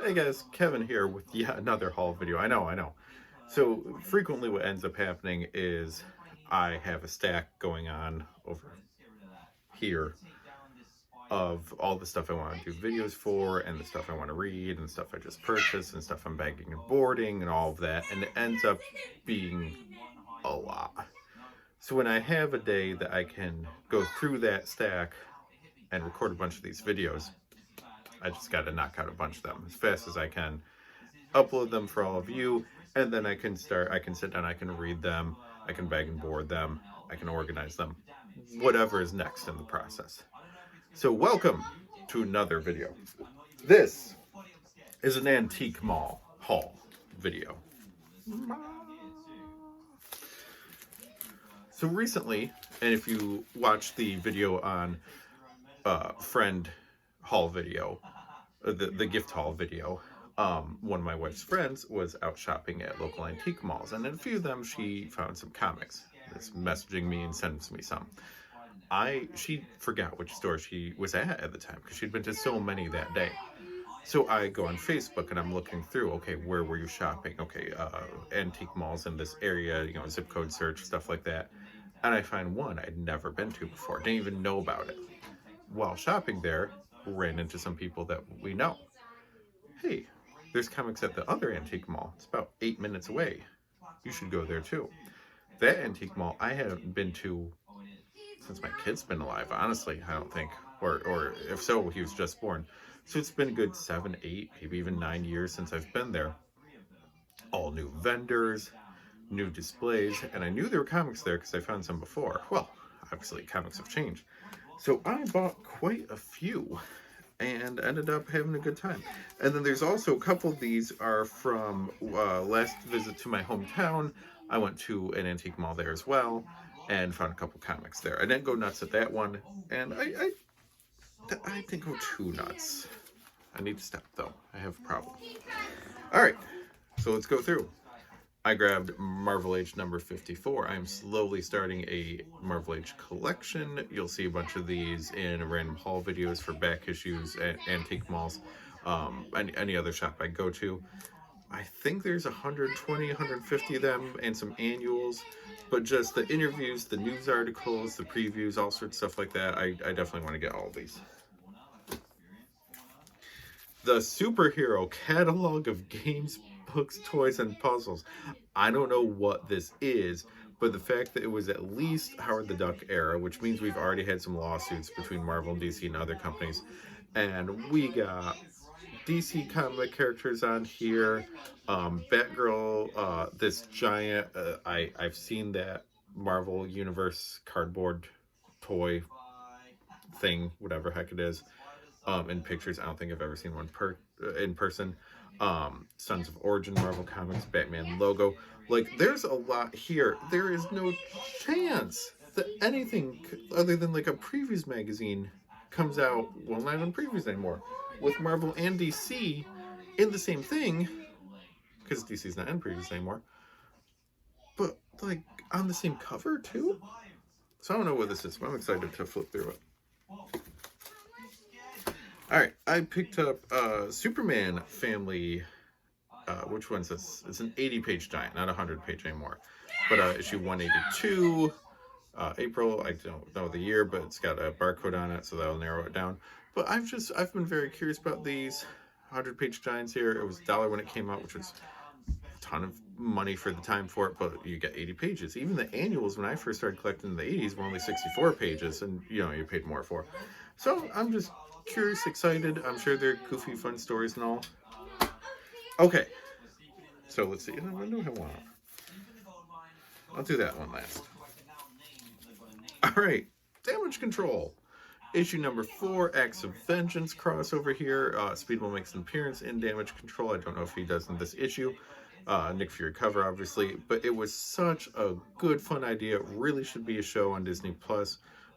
Hey guys, Kevin here with yet another haul video. I know. So frequently what ends up happening is I have a stack going on over here of all the stuff I want to do videos for and the stuff I want to read and stuff I just purchased and stuff I'm bagging and boarding and all of that, and it ends up being a lot. So when I have a day that I can go through that stack and record a bunch of these videos, I just got to knock out a bunch of them as fast as I can, upload them for all of you, and then I can sit down, I can read them, I can bag and board them, I can organize them, whatever is next in the process. So welcome to another video. This is an antique mall haul video. So recently, and if you watch the video on friend haul video, the gift haul video, one of my wife's friends was out shopping at local antique malls, and in a few of them she found some comics. It's messaging me and sends me some. She forgot which store she was at the time because she'd been to so many that day. So I go on Facebook and I'm looking through, okay, where were you shopping? Okay, antique malls in this area, zip code search, stuff like that. And I find one I'd never been to before, didn't even know about it. While shopping there, ran into some people that we know. Hey, there's comics at the other antique mall. It's about 8 minutes away. You should go there too. That antique mall I haven't been to since my kid's been alive, honestly, I don't think. Or if so, he was just born. So it's been a good 7, 8, maybe even 9 years since I've been there. All new vendors, new displays, and I knew there were comics there because I found some before. Well, obviously comics have changed. So I bought quite a few and ended up having a good time. And then there's also a couple of these are from last visit to my hometown. I went to an antique mall there as well and found a couple comics there. I didn't go nuts at that one, and I didn't go too nuts. I need to stop though. I have a problem. All right, so let's go through. I grabbed Marvel Age number 54. I'm slowly starting a Marvel Age collection. You'll see a bunch of these in random haul videos for back issues at antique malls, any other shop I go to. I think there's 120, 150 of them and some annuals, but just the interviews, the news articles, the previews, all sorts of stuff like that, I definitely want to get all of these. The superhero catalog of games, books, toys, and puzzles. I don't know what this is, but the fact that it was at least Howard the Duck era, which means we've already had some lawsuits between Marvel and DC and other companies, and we got DC comic characters on here. Batgirl, this giant, I've seen that Marvel Universe cardboard toy thing, whatever heck it is, in pictures. I don't think I've ever seen one in person. Sons of Origin, Marvel Comics, Batman logo. Like, there's a lot here. There is no chance that anything other than like a previews magazine comes out, well, not even previews anymore, with Marvel and DC in the same thing, because DC's not in previews anymore, but like on the same cover too. So I don't know what this is, but I'm excited to flip through it. All right, I picked up Superman Family. Which one's this? It's an 80-page giant, not a 100-page anymore. But issue 182, April. I don't know the year, but it's got a barcode on it, so that'll narrow it down. But I've been very curious about these 100-page giants here. It was $1 when it came out, which was a ton of money for the time for it, but you get 80 pages. Even the annuals, when I first started collecting in the 80s, were only 64 pages, and you paid more for. So I'm just curious, excited. I'm sure they're goofy, fun stories and all. Okay, so let's see. I don't have one. I'll do that one last. All right, Damage Control. Issue number 4, Acts of Vengeance crossover here. Speedball makes an appearance in Damage Control. I don't know if he does in this issue. Nick Fury cover, obviously. But it was such a good, fun idea. It really should be a show on Disney+.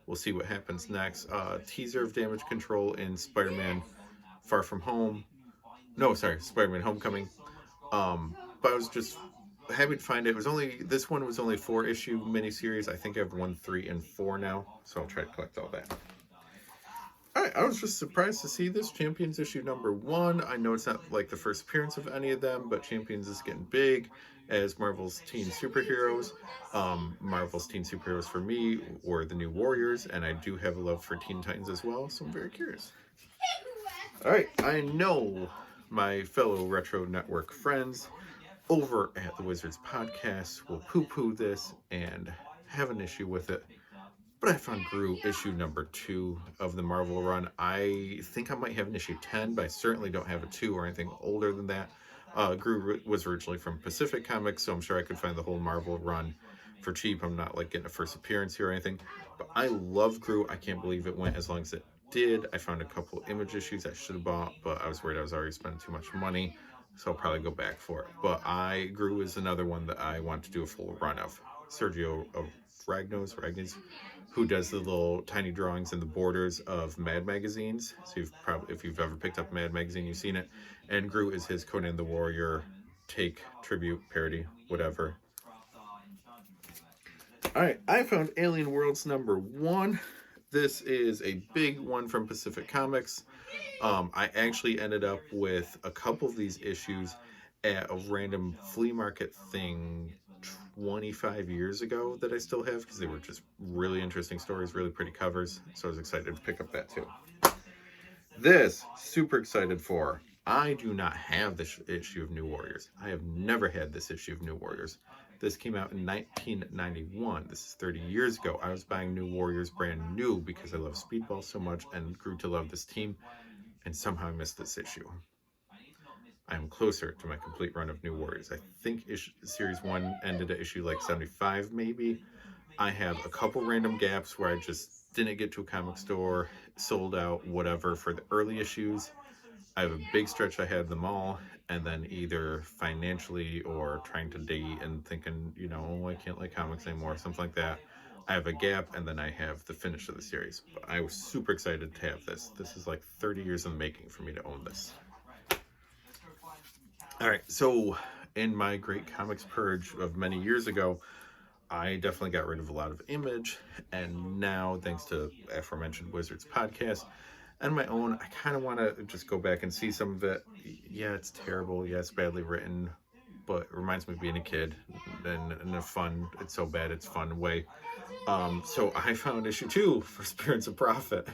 We'll see what happens next. Teaser of Damage Control in Spider-Man Far From Home. No, sorry, Spider-Man Homecoming. But I was just happy to find it. This one was only 4-issue miniseries. I think I have 1, 3, and 4 now, so I'll try to collect all that. I was just surprised to see this Champions issue number 1. I know it's not like the first appearance of any of them, but Champions is getting big as Marvel's teen superheroes. Marvel's teen superheroes for me were the New Warriors, and I do have a love for Teen Titans as well, so I'm very curious. All right, I know my fellow Retro Network friends over at the Wizards Podcast will poo-poo this and have an issue with it. But I found Gru issue number 2 of the Marvel run. I think I might have an issue 10, but I certainly don't have a 2 or anything older than that. Gru was originally from Pacific Comics, so I'm sure I could find the whole Marvel run for cheap. I'm not like getting a first appearance here or anything. But I love Gru. I can't believe it went as long as it did. I found a couple Image issues I should have bought, but I was worried I was already spending too much money, so I'll probably go back for it. But Gru is another one that I want to do a full run of. Sergio Ragnos, who does the little tiny drawings in the borders of Mad magazines. So if you've ever picked up Mad magazine, you've seen it. And Gru is his Conan the Warrior take, tribute, parody, whatever. All right, I found Alien Worlds number 1. This is a big one from Pacific Comics. I actually ended up with a couple of these issues at a random flea market thing 25 years ago that I still have because they were just really interesting stories, really pretty covers. So I was excited to pick up that too. This, super excited for. I do not have this issue of New Warriors. I have never had this issue of New Warriors. This came out in 1991. This is 30 years ago. I was buying New Warriors brand new because I love Speedball so much and grew to love this team. And somehow I missed this issue. I am closer to my complete run of New Warriors. I think Series 1 ended at issue like 75 maybe. I have a couple random gaps where I just didn't get to a comic store, sold out, whatever, for the early issues. I have a big stretch I had them all, and then either financially or trying to date and thinking, you know, I can't like comics anymore, something like that. I have a gap, and then I have the finish of the series. But I was super excited to have this. This is like 30 years in the making for me to own this. All right, so in my great comics purge of many years ago, I definitely got rid of a lot of Image, and now, thanks to aforementioned Wizards Podcast and my own, I kind of want to just go back and see some of it. Yeah, it's terrible. Yeah, it's badly written, but it reminds me of being a kid in a fun, it's so bad, it's fun way. So I found issue 2 for Spirits of Prophet.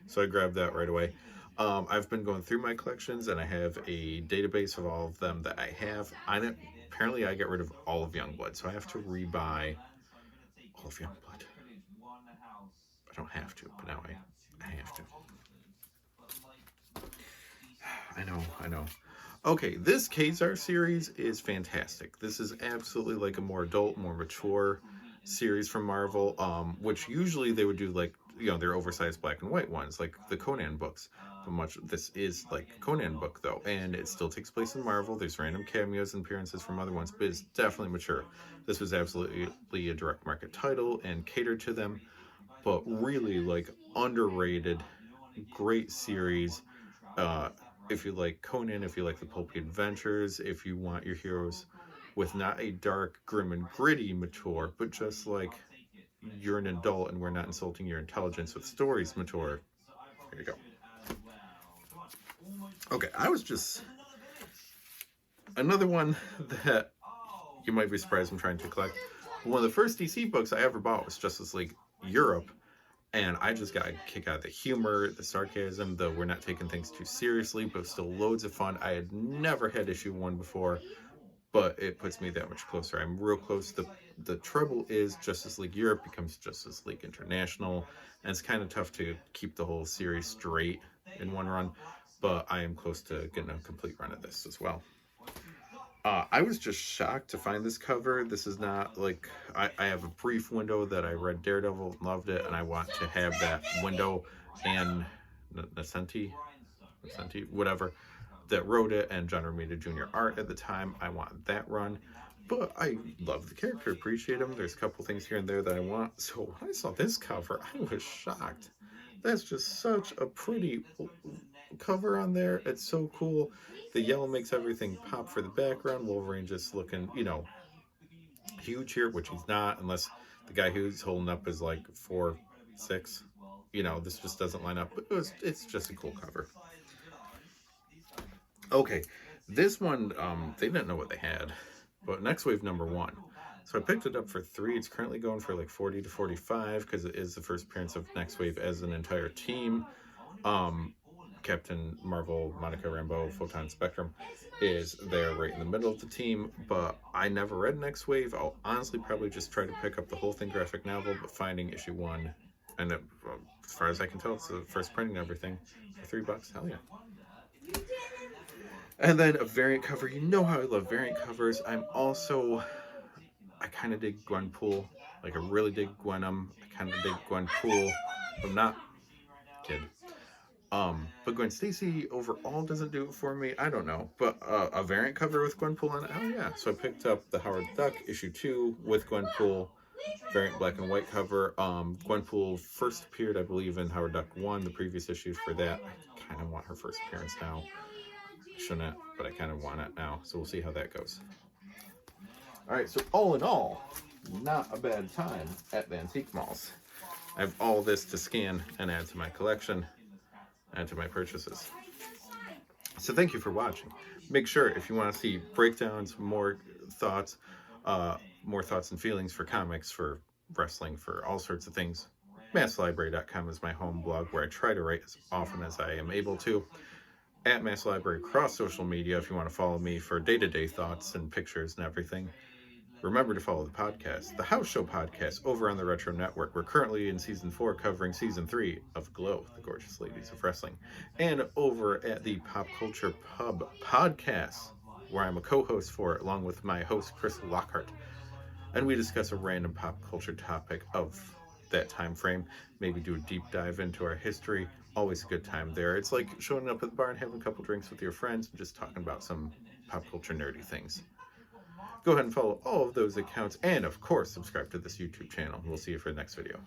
So I grabbed that right away. I've been going through my collections, and I have a database of all of them that I have. Apparently I got rid of all of Youngblood, so I have to rebuy all of Youngblood. I don't have to, but now I have to. I know. Okay, this Khazar series is fantastic. This is absolutely like a more adult, more mature series from Marvel, which usually they would do like, you know, their oversized black and white ones, like the Conan books. But this is like a Conan book though, and it still takes place in Marvel. There's random cameos and appearances from other ones, but it's definitely mature. This was absolutely a direct market title and catered to them, but really like underrated, great series. If you like Conan, if you like the pulpy adventures, if you want your heroes with not a dark, grim, and gritty mature, but just like you're an adult and we're not insulting your intelligence with stories mature, here you go. Okay, another one that you might be surprised I'm trying to collect. One of the first DC books I ever bought was Justice League Europe. And I just got a kick out of the humor, the sarcasm, the we're not taking things too seriously, but still loads of fun. I had never had issue 1 before, but it puts me that much closer. I'm real close. The trouble is Justice League Europe becomes Justice League International, and it's kind of tough to keep the whole series straight in one run, but I am close to getting a complete run of this as well. I was just shocked to find this cover. This is not like, I have a brief window that I read Daredevil and loved it, and I want to have that window, and Nascenti, whatever, that wrote it, and John Romita Jr. art at the time. I want that run, but I love the character, appreciate him. There's a couple things here and there that I want. So when I saw this cover, I was shocked. That's just such a pretty cover on there. It's so cool. The yellow makes everything pop for the background. Wolverine just looking, you know, huge here, which he's not, unless the guy who's holding up is like 4'6", this just doesn't line up. But it's just a cool cover. Okay, this one, they didn't know what they had, but Next Wave #1. So I picked it up for $3. It's currently going for like 40 to 45 because it is the first appearance of Next Wave as an entire team. Captain Marvel, Monica Rambeau, Photon Spectrum is there right in the middle of the team, but I never read Next Wave. I'll honestly probably just try to pick up the whole thing graphic novel, but finding issue 1, and as far as I can tell, it's the first printing and everything for $3. Hell yeah. And then a variant cover. You know how I love variant covers. I kind of dig Gwenpool. Like, I really dig Gwenom. I kind of dig Gwenpool. I'm not kid. But Gwen Stacy overall doesn't do it for me. I don't know. But a variant cover with Gwenpool on it, oh yeah. So I picked up the Howard Duck issue 2 with Gwenpool, variant black and white cover. Gwenpool first appeared, I believe, in Howard Duck 1, the previous issues for that. I kind of want her first appearance now. I shouldn't, but I kind of want it now. So we'll see how that goes. All right, so all in all, not a bad time at the antique malls. I have all this to scan and add to my collection, add to my purchases. So thank you for watching. Make sure, if you want to see breakdowns, more thoughts and feelings for comics, for wrestling, for all sorts of things, masslibrary.com is my home blog where I try to write as often as I am able to. At Mass Library across social media if you want to follow me for day-to-day thoughts and pictures and everything. Remember to follow the podcast, the House Show podcast, over on the Retro Network. We're currently in Season 4 covering Season 3 of Glow, the Gorgeous Ladies of Wrestling. And over at the Pop Culture Pub podcast, where I'm a co-host for it, along with my host, Chris Lockhart. And we discuss a random pop culture topic of that time frame. Maybe do a deep dive into our history. Always a good time there. It's like showing up at the bar and having a couple drinks with your friends and just talking about some pop culture nerdy things. Go ahead and follow all of those accounts, and of course subscribe to this YouTube channel. We'll see you for the next video.